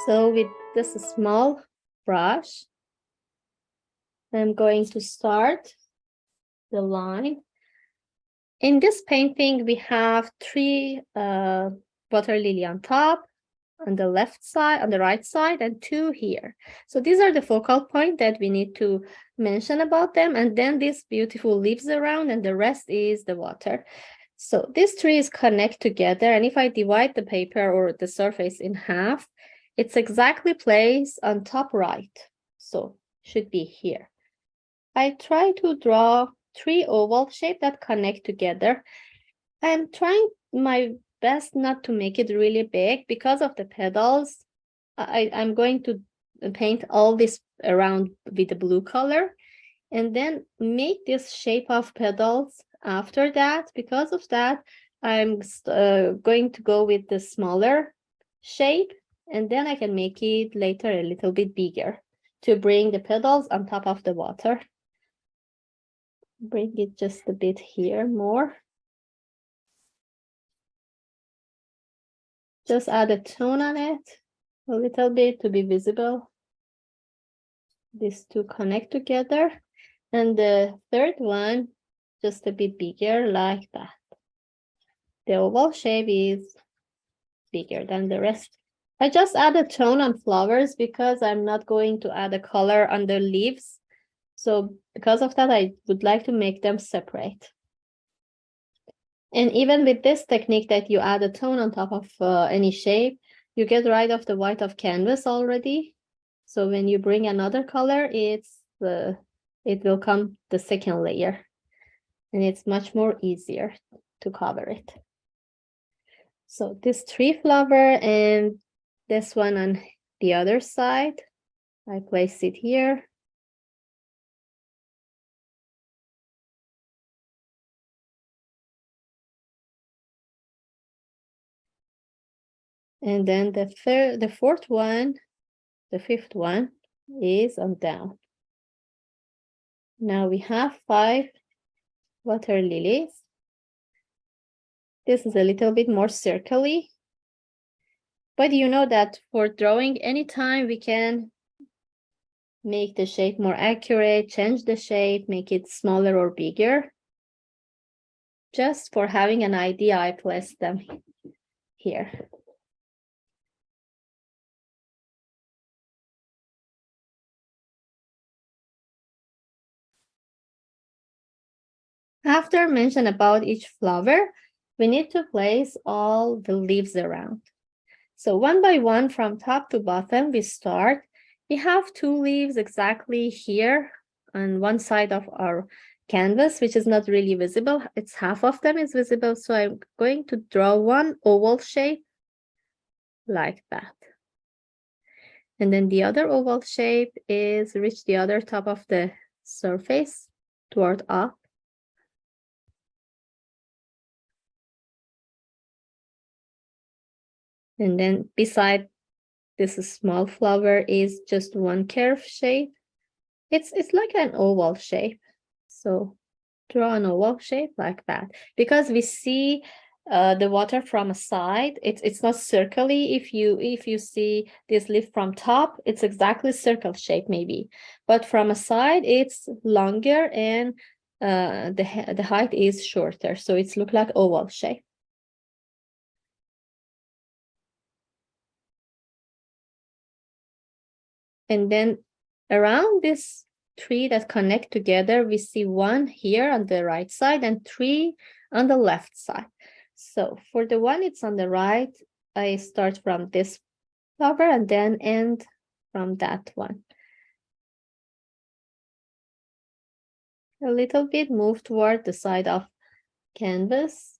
So with this small brush, I'm going to start the line. In this painting, we have 3 water lily on top, on the left side, on the right side, and 2 here. So these are the focal point that we need to mention about them. And then these beautiful leaves around, and the rest is the water. So these 3 connect together. And if I divide the paper or the surface in half, it's exactly placed on top right. So should be here. I try to draw 3 oval shapes that connect together. I'm trying my best not to make it really big because of the petals. I'm going to paint all this around with the blue color and then make this shape of petals after that. Because of that, I'm going to go with the smaller shape, and then I can make it later a little bit bigger to bring the petals on top of the water. Bring it just a bit here more. Just add a tone on it a little bit to be visible. These 2 connect together. And the third one, just a bit bigger like that. The oval shape is bigger than the rest. I just add a tone on flowers because I'm not going to add a color on the leaves. So because of that, I would like to make them separate. And even with this technique that you add a tone on top of any shape, you get rid of the white of canvas already. So when you bring another color, it will come the second layer. And it's much more easier to cover it. So this 3 flower and this one on the other side, I place it here. And then the 4th one, the 5th one is on down. Now we have 5 water lilies. This is a little bit more circly. But you know that for drawing, anytime we can make the shape more accurate, change the shape, make it smaller or bigger. Just for having an idea, I placed them here. After mention about each flower, we need to place all the leaves around. So one by one from top to bottom, we start. We have 2 leaves exactly here on one side of our canvas, which is not really visible. It's half of them is visible. So I'm going to draw 1 oval shape like that. And then the other oval shape is reach the other top of the surface toward up. And then beside this small flower is just 1 curve shape. It's like an oval shape. So draw an oval shape like that. Because we see the water from a side, it's not circly. If you see this leaf from top, it's exactly circle shape maybe. But from a side, it's longer and the height is shorter. So it's look like oval shape. And then around this 3 that connect together, we see 1 here on the right side and 3 on the left side. So for the one it's on the right, I start from this flower and then end from that one. A little bit move toward the side of canvas.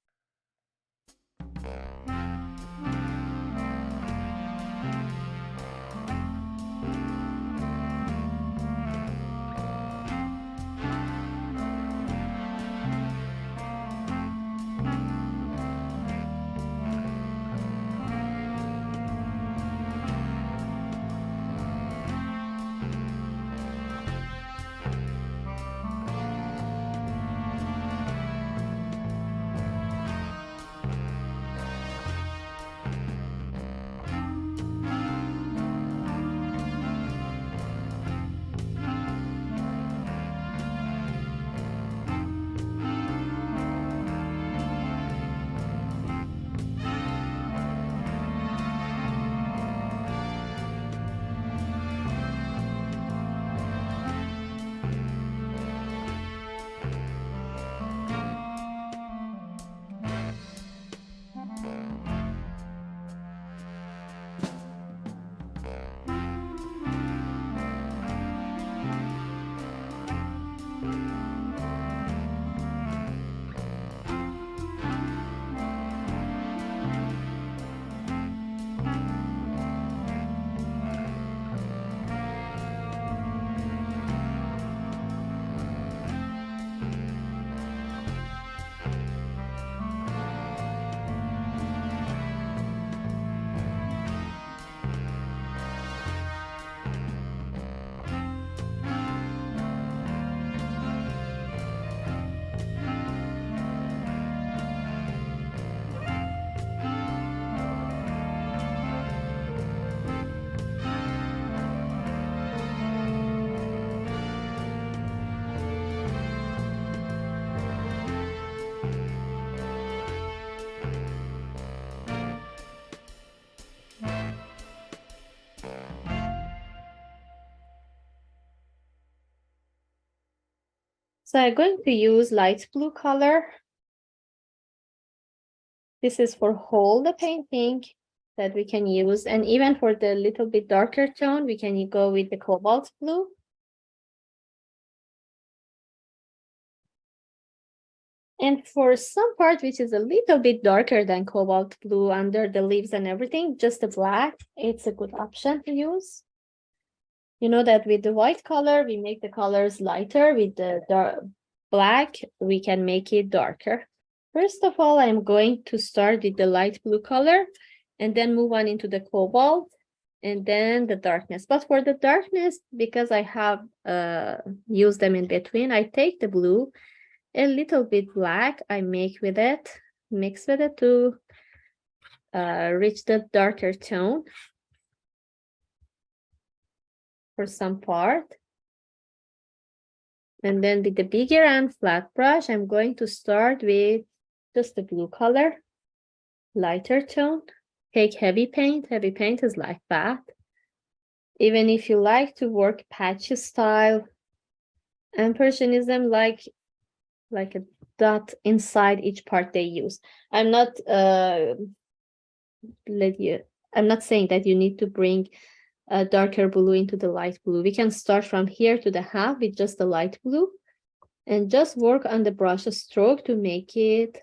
So I'm going to use light blue color. This is for whole the painting that we can use. And even for the little bit darker tone, we can go with the cobalt blue. And for some part, which is a little bit darker than cobalt blue under the leaves and everything, just the black, it's a good option to use. You know that with the white color, we make the colors lighter. With the dark black, we can make it darker. First of all, I'm going to start with the light blue color and then move on into the cobalt and then the darkness. But for the darkness, because I have used them in between, I take the blue, a little bit black, I make with it, mix with it to reach the darker tone for some part. And then with the bigger and flat brush, I'm going to start with just the blue color, lighter tone. Take heavy paint. Heavy paint is like that. Even if you like to work patchy style, Impressionism like a dot inside each part they use. I'm not saying that you need to bring a darker blue into the light blue. We can start from here to the half with just the light blue and just work on the brush stroke to make it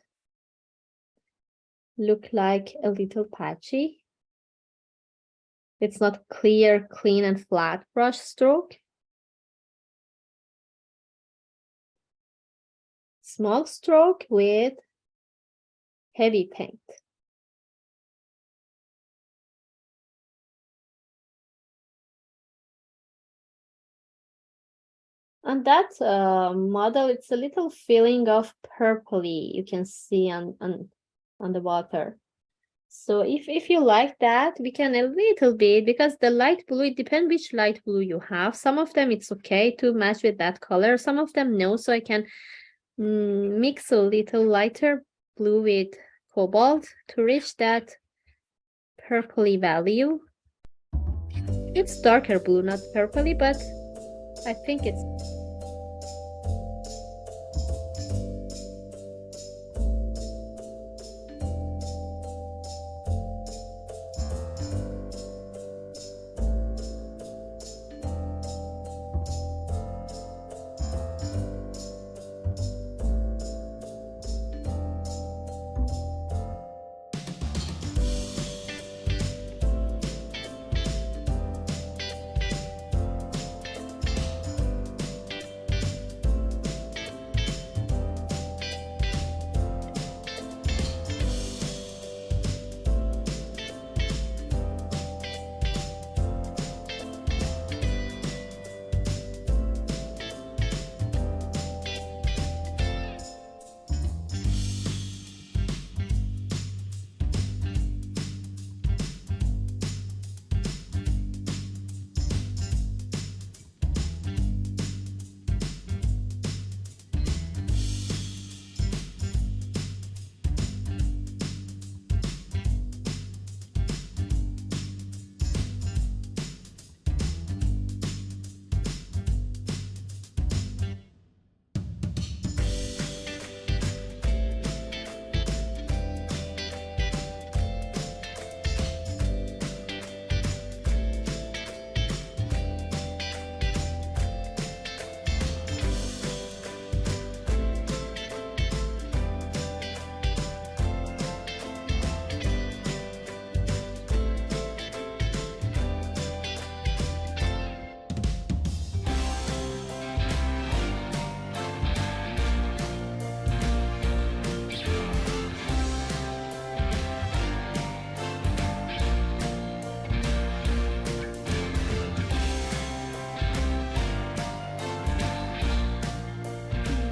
look like a little patchy. It's not clear, clean, and flat brush stroke. Small stroke with heavy paint. On that model, it's a little feeling of purpley you can see on the water. So if you like that, we can a little bit, because the light blue, it depends which light blue you have. Some of them it's okay to match with that color. Some of them no, so I can mix a little lighter blue with cobalt to reach that purpley value. It's darker blue, not purpley, but I think it's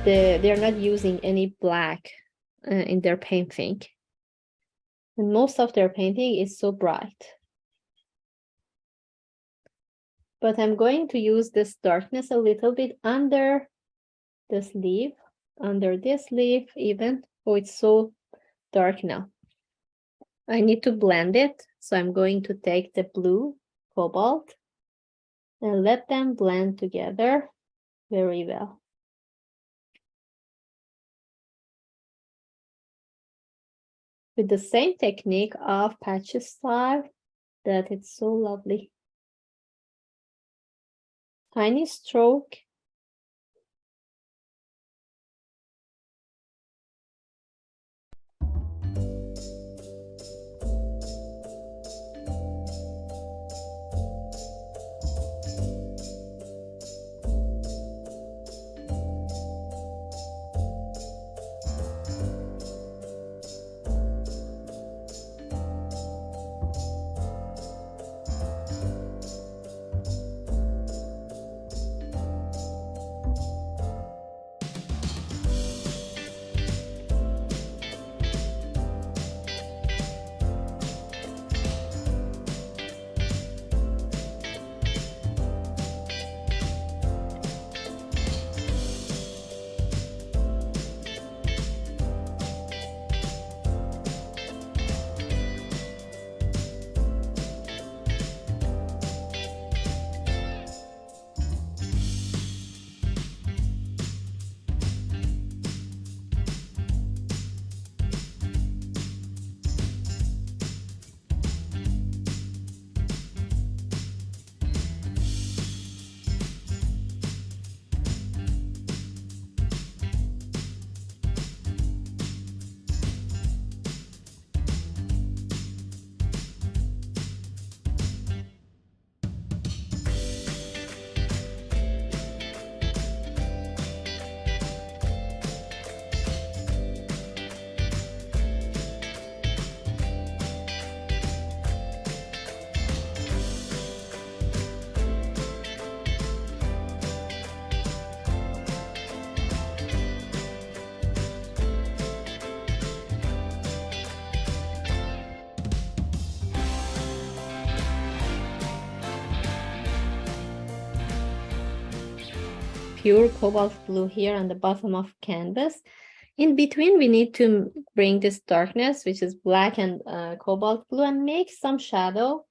they're not using any black in their painting. And most of their painting is so bright. But I'm going to use this darkness a little bit under this leaf, under this leaf even. Oh, it's so dark now. I need to blend it. So I'm going to take the blue cobalt and let them blend together very well. With the same technique of patchy style, that it's so lovely. Tiny stroke. Pure cobalt blue here on the bottom of canvas. In between, we need to bring this darkness, which is black and cobalt blue, and make some shadow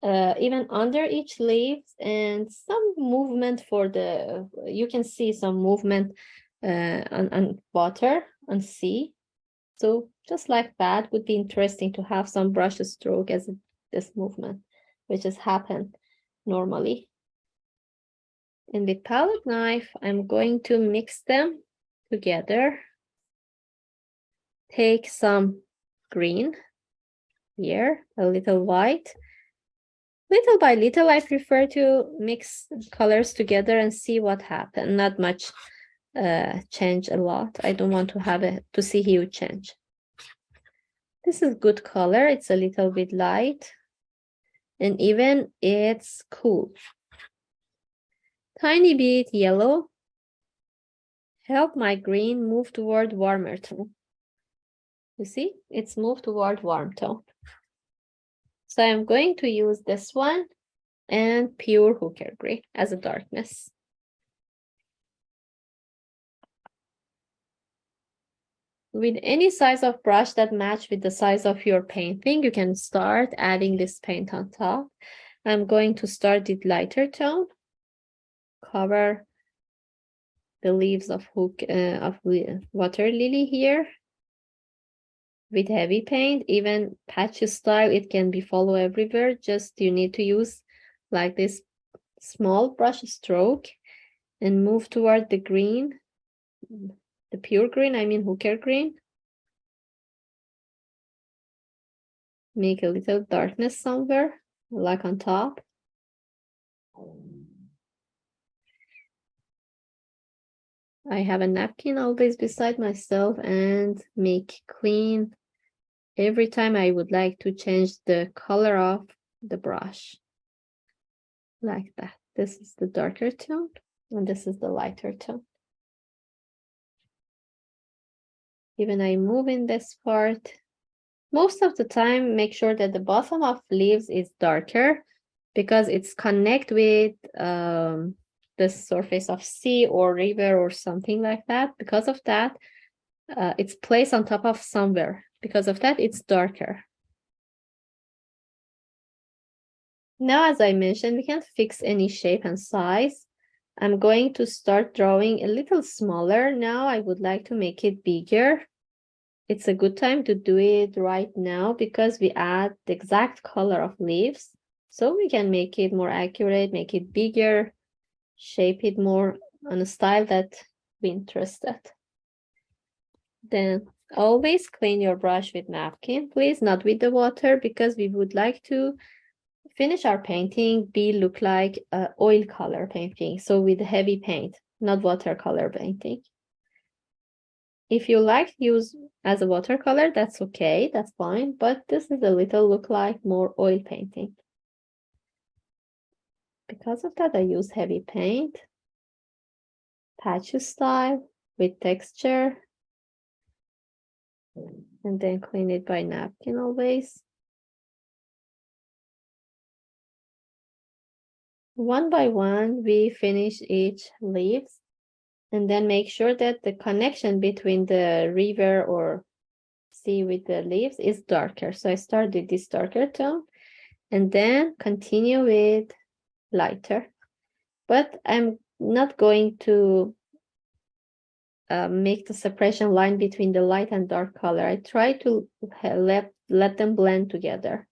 even under each leaf, and some movement for the, you can see some movement on water, on sea. So just like that would be interesting to have some brush stroke as this movement, which has happened normally. And with palette knife, I'm going to mix them together. Take some green here, a little white. Little by little, I prefer to mix colors together and see what happens. Not much change a lot. I don't want to have to see huge change. This is good color. It's a little bit light. And even it's cool. Tiny bit yellow. Help my green move toward warmer tone. You see, it's moved toward warm tone. So I'm going to use this one and pure hooker green as a darkness. With any size of brush that match with the size of your painting, you can start adding this paint on top. I'm going to start with lighter tone. Cover the leaves of water lily here with heavy paint. Even patchy style, it can be follow everywhere. Just you need to use like this small brush stroke and move toward the green, the pure green, I mean hooker green. Make a little darkness somewhere, like on top. I have a napkin always beside myself and make clean every time I would like to change the color of the brush. Like that. This is the darker tone and this is the lighter tone. Even I move in this part. Most of the time, make sure that the bottom of leaves is darker because it's connect with the surface of sea or river or something like that. Because of that, it's placed on top of somewhere. Because of that, it's darker. Now, as I mentioned, we can fix any shape and size. I'm going to start drawing a little smaller. Now I would like to make it bigger. It's a good time to do it right now because we add the exact color of leaves. So we can make it more accurate, make it bigger, shape it more on a style that we're interested. Then always clean your brush with napkin, please, not with the water, because we would like to finish our painting look like oil color painting, so with heavy paint, not watercolor painting. If you like to use as a watercolor, that's okay, that's fine, but this is a little look like more oil painting. Because of that, I use heavy paint, patch style with texture, and then clean it by napkin always. One by one, we finish each leaves, and then make sure that the connection between the river or sea with the leaves is darker. So I start with this darker tone, and then continue with lighter. But I'm not going to make the separation line between the light and dark color. I try to let them blend together.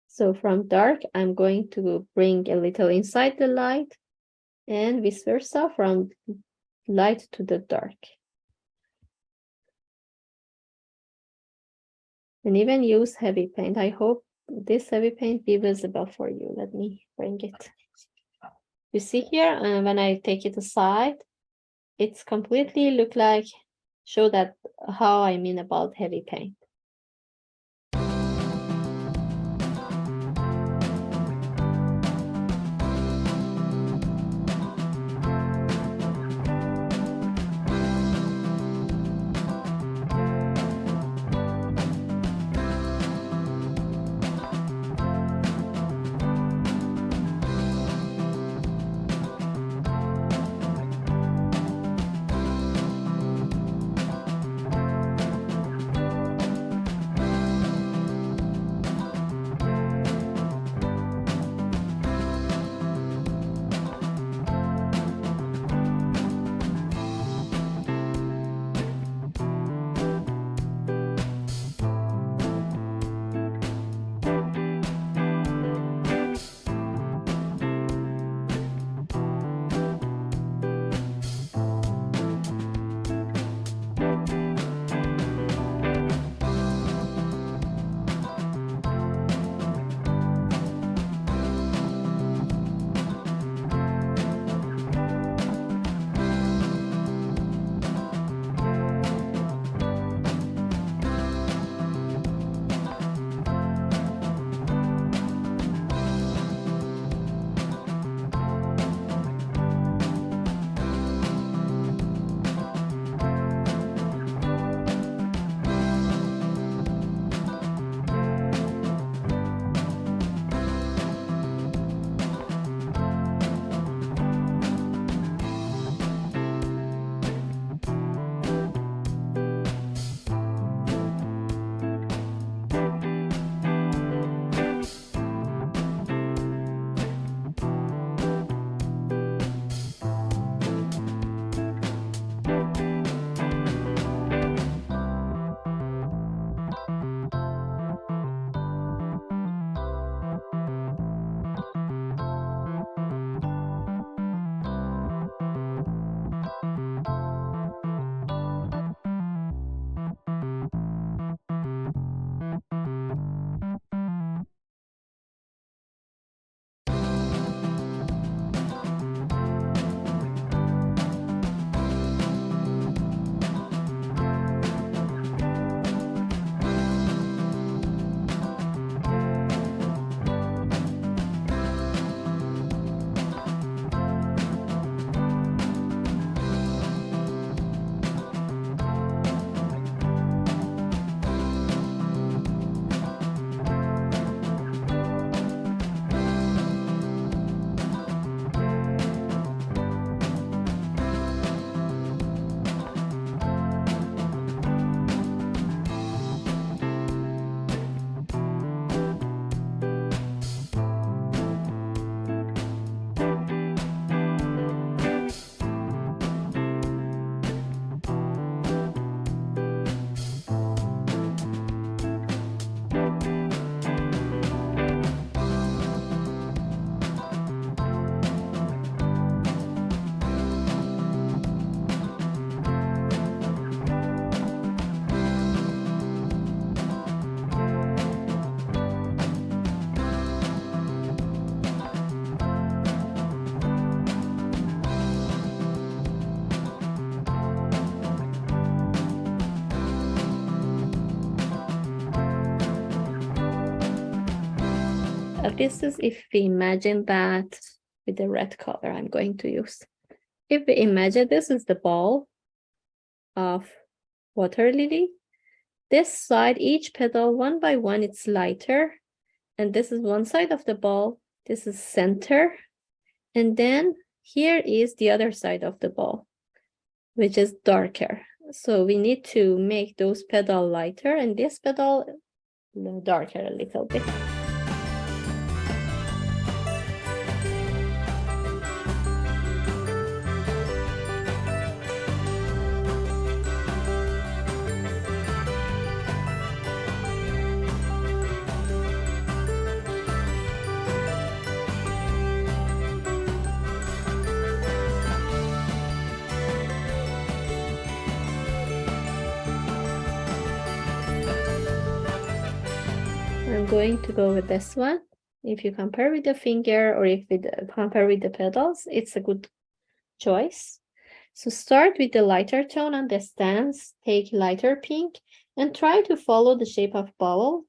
So from dark, I'm going to bring a little inside the light, and vice versa from light to the dark. And even use heavy paint. I hope this heavy paint be visible for you. Let me bring it. You see here, when I take it aside, it's completely look like, show that how I mean about heavy paint. this is if we imagine that with the red color I'm going to use. If we imagine this is the ball of water lily, this side, each petal one by one, it's lighter. And this is one side of the ball. This is center. And then here is the other side of the ball, which is darker. So we need to make those petals lighter and this petal darker a little bit. I'm going to go with this one. If you compare with the finger or if you compare with the petals, it's a good choice. So start with the lighter tone on the stands, take lighter pink and try to follow the shape of bubble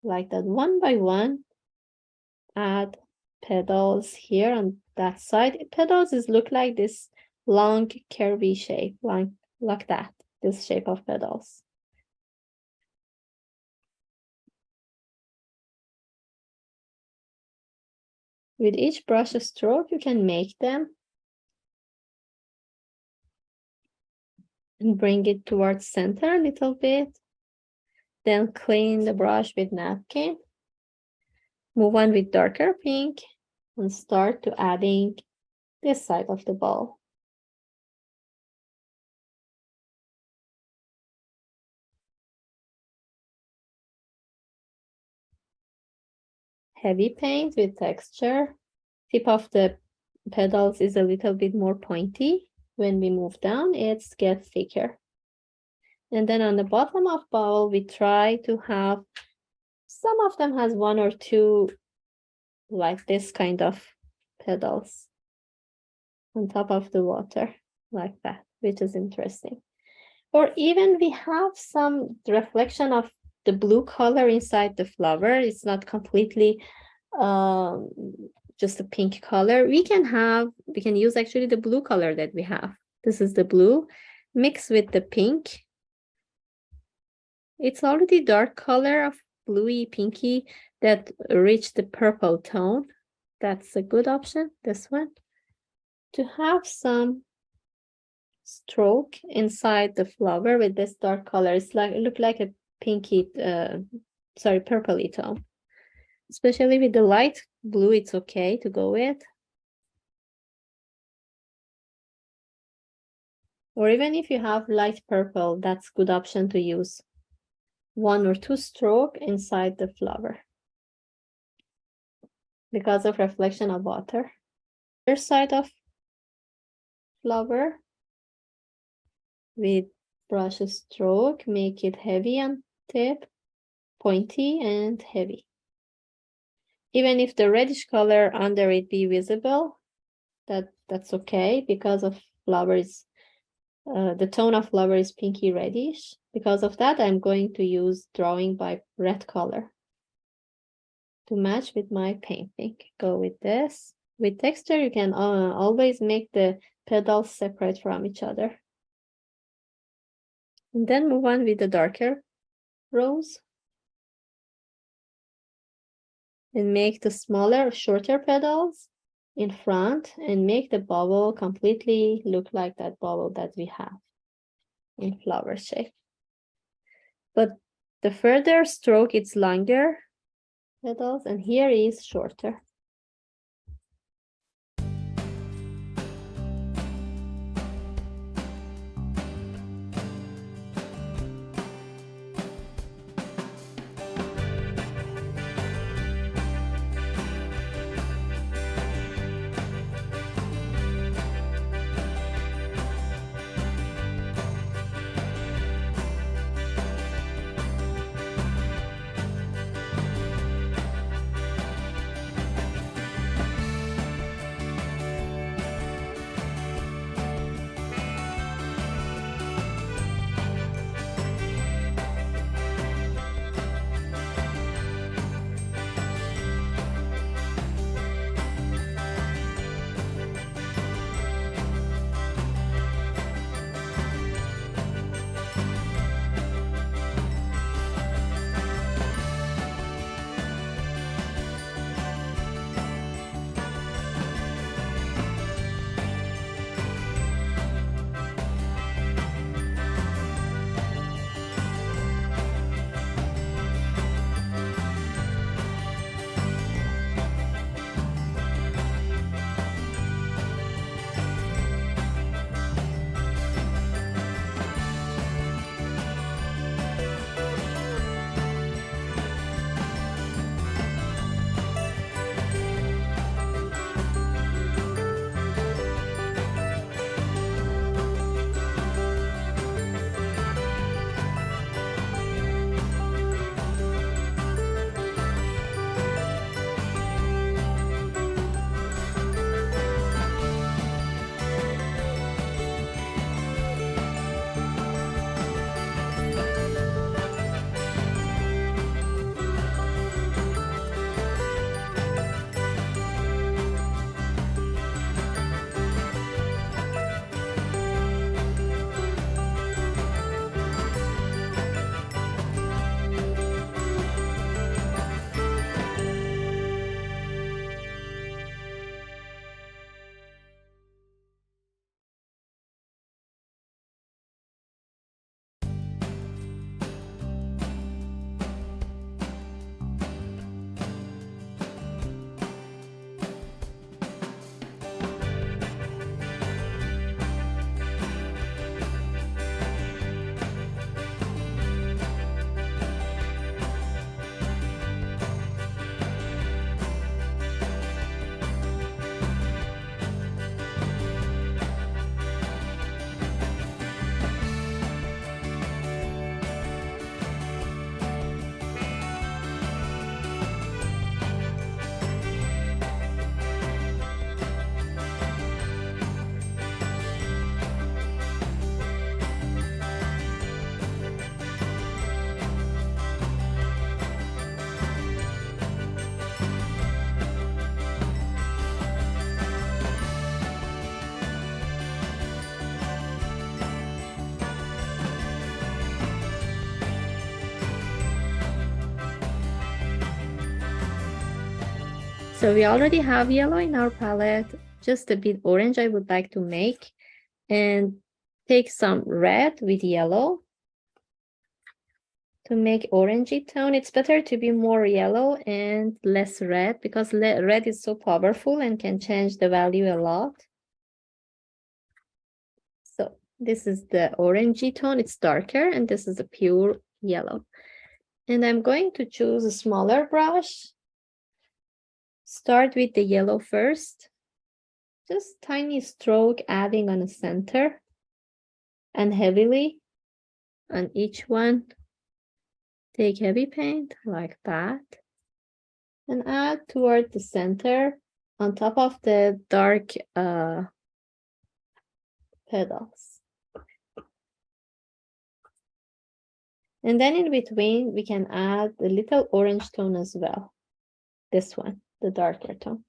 like that one by one. Add petals here on that side. Petals look like this long curvy shape, like that, this shape of petals. With each brush stroke, you can make them and bring it towards center a little bit. Then clean the brush with napkin. Move on with darker pink and start to adding this side of the ball. Heavy paint with texture. Tip of the petals is a little bit more pointy. When we move down, it gets thicker. And then on the bottom of bowl, we try to have, some of them has one or two like this kind of petals on top of the water, like that, which is interesting. Or even we have some reflection of the blue color inside the flower. It's not completely just a pink color. We can use actually the blue color that we have. This is the blue mixed with the pink. It's already dark color of bluey pinky that reach the purple tone. That's a good option, this one. To have some stroke inside the flower with this dark color. It's like, it look like a pinky, purpley tone. Especially with the light blue, it's okay to go with. Or even if you have light purple, that's good option to use. One or two stroke inside the flower because of reflection of water. Other side of flower with brush stroke, make it heavy on tip, pointy and heavy. Even if the reddish color under it be visible, that's okay because of flowers. The tone of flower is pinky reddish. Because of that, I'm going to use drawing by red color to match with my painting. Go with this. With texture, you can always make the petals separate from each other. And then move on with the darker rose. And make the smaller, shorter petals in front and make the bubble completely look like that bubble that we have in flower shape. But the further stroke, it's longer petals, and here is shorter. So we already have yellow in our palette, just a bit orange I would like to make, and take some red with yellow to make orangey tone. It's better to be more yellow and less red because red is so powerful and can change the value a lot. So this is the orangey tone, it's darker, and this is a pure yellow. And I'm going to choose a smaller brush. Start with the yellow first. Just tiny stroke adding on the center and heavily on each one. Take heavy paint like that and add toward the center on top of the dark petals. And then in between, we can add a little orange tone as well. This one, the darker tone.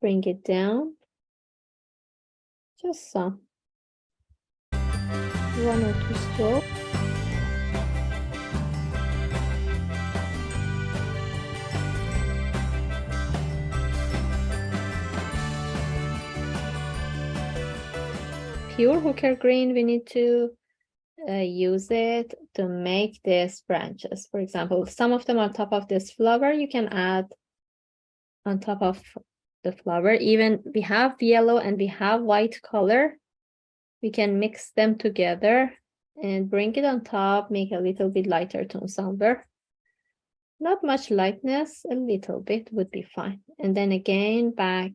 Bring it down. Just some. 1 or 2 strokes. Pure hooker green, we need to use it to make these branches. For example, some of them on top of this flower, you can add on top of the flower. Even we have yellow and we have white color. We can mix them together and bring it on top, make a little bit lighter tone somewhere. Not much lightness, a little bit would be fine. And then again, back.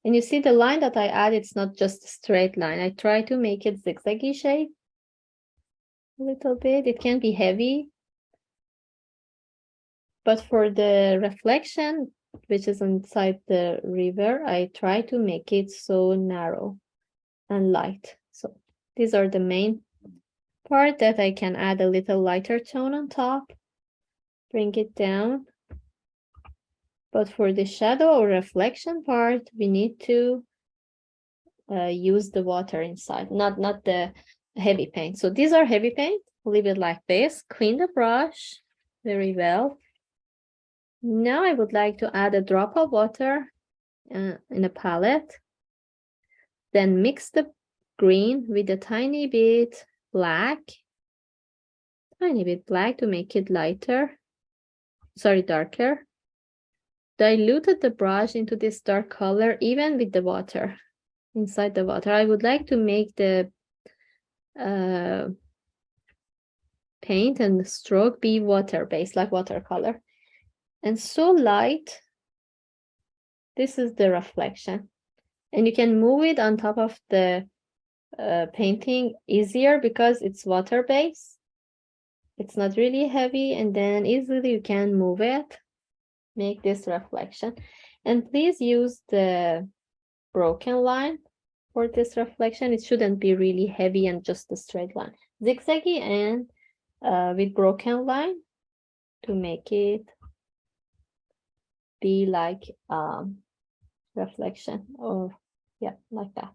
And you see the line that I add, it's not just a straight line. I try to make it zigzaggy shape a little bit. It can be heavy. But for the reflection, which is inside the river, I try to make it so narrow and light. So these are the main part that I can add a little lighter tone on top. Bring it down. But for the shadow or reflection part, we need to use the water inside, not the heavy paint. So these are heavy paint. Leave it like this. Clean the brush very well. Now I would like to add a drop of water in a palette. Then mix the green with a tiny bit black. Tiny bit black to make it lighter. Sorry, darker. Diluted the brush into this dark color, even with the water, inside the water. I would like to make the paint and the stroke be water-based, like watercolor. And so light, this is the reflection. And you can move it on top of the painting easier because it's water-based. It's not really heavy, and then easily you can move it. Make this reflection, and please use the broken line for this reflection. It shouldn't be really heavy and just a straight line. Zigzaggy and with broken line to make it be like reflection, or yeah, like that.